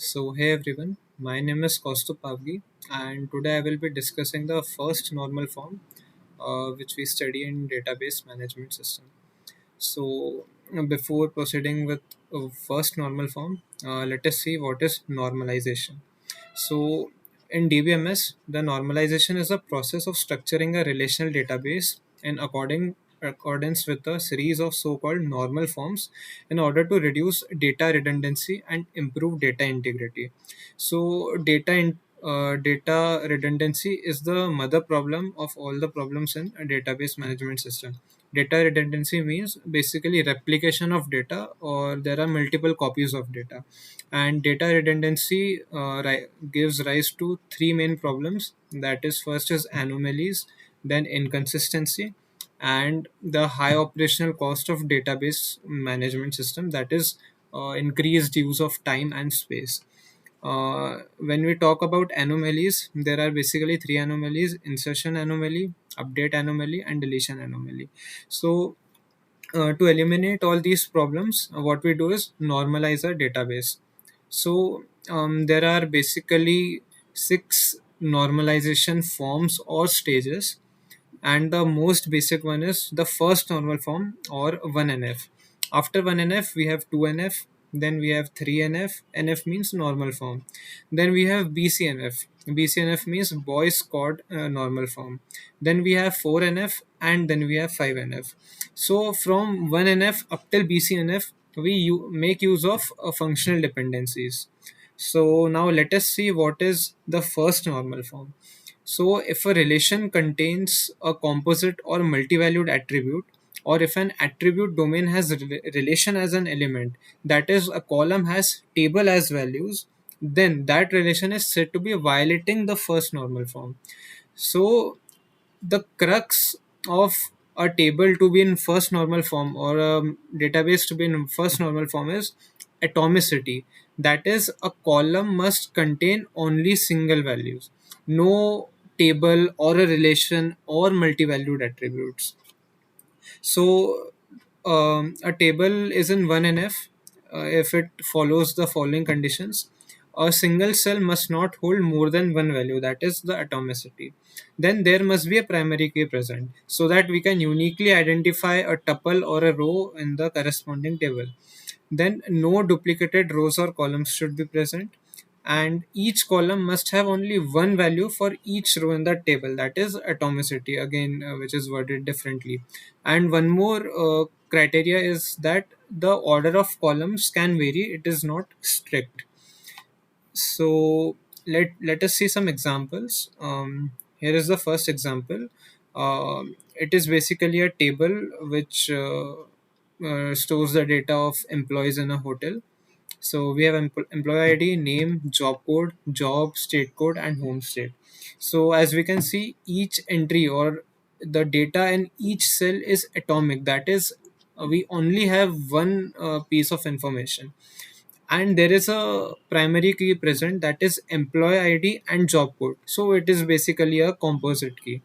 So, hey everyone, my name is Kaustup Pavgi, and today I will be discussing the first normal form which we study in database management system. So, before proceeding with first normal form, let us see what is normalization. So, in DBMS, the normalization is a process of structuring a relational database in accordance with a series of so-called normal forms in order to reduce data redundancy and improve data integrity. So, data redundancy is the mother problem of all the problems in a database management system. Data redundancy means basically replication of data, or there are multiple copies of data. And data redundancy gives rise to three main problems. That is, first is anomalies, then inconsistency, and the high operational cost of database management system, that is increased use of time and space. When we talk about anomalies, there are basically three anomalies: insertion anomaly, update anomaly, and deletion anomaly. So to eliminate all these problems, what we do is normalize our database. So there are basically six normalization forms or stages, and the most basic one is the first normal form, or 1NF. After 1NF we have 2NF, then we have 3NF. NF means normal form. Then we have BCNF. BCNF means boys code normal form. Then we have 4NF, and then we have 5NF. So from 1NF up till BCNF we make use of functional dependencies. So now let us see what is the first normal form. So, if a relation contains a composite or multi-valued attribute, or if an attribute domain has relation as an element, that is, a column has table as values, then that relation is said to be violating the first normal form. So, the crux of a table to be in first normal form, or a database to be in first normal form, is atomicity. That is, a column must contain only single values, no table or a relation or multi-valued attributes. So a table is in 1NF if it follows the following conditions. A single cell must not hold more than one value, that is the atomicity. Then there must be a primary key present so that we can uniquely identify a tuple or a row in the corresponding table. Then no duplicated rows or columns should be present, and each column must have only one value for each row in the table, that is atomicity again, which is worded differently. And one more criteria is that the order of columns can vary, it is not strict. So let us see some examples. Here is the first example. It is basically a table which stores the data of employees in a hotel. So we have employee ID, name, job code, job, state code, and home state. So as we can see, each entry or the data in each cell is atomic. That is, we only have one piece of information, and there is a primary key present, that is employee ID and job code. So it is basically a composite key.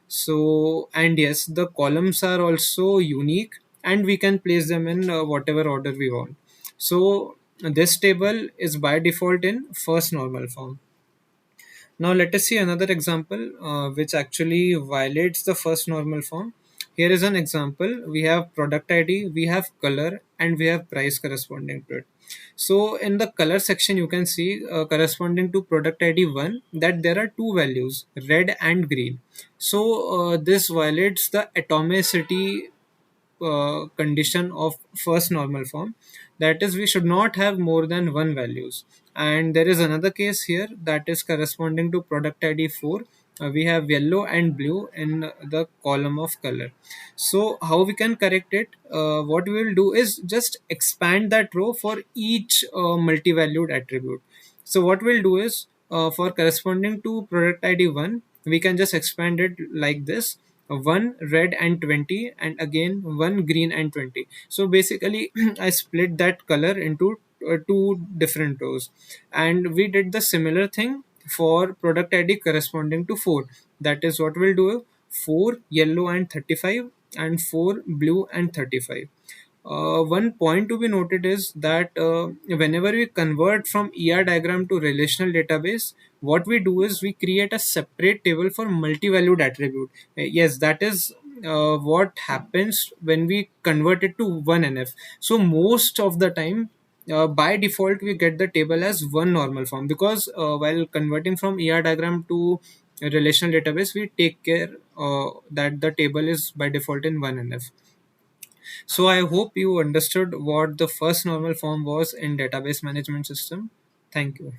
So, and yes, the columns are also unique, and we can place them in whatever order we want. So this table is by default in first normal form. Now let us see another example which actually violates the first normal form. Here is an example. We have product ID, we have color, and we have price corresponding to it. So in the color section, you can see corresponding to product ID 1 that there are two values, red and green. So this violates the atomicity condition of first normal form, that is, we should not have more than one values. And there is another case here that is corresponding to product ID 4. We have yellow and blue in the column of color. So how we can correct it, what we will do is just expand that row for each multi-valued attribute. So what we'll do is, for corresponding to product ID 1, we can just expand it like this: one red and 20, and again one green and 20. So basically I split that color into two different rows, and we did the similar thing for product ID corresponding to 4. That is what we'll do: 4 yellow and 35, and 4 blue and 35. One point to be noted is that whenever we convert from ER diagram to relational database, what we do is we create a separate table for multi-valued attribute. Yes, that is what happens when we convert it to one NF. So most of the time, by default, we get the table as one normal form, because while converting from ER diagram to a relational database, we take care that the table is by default in one NF. So I hope you understood what the first normal form was in database management system. Thank you.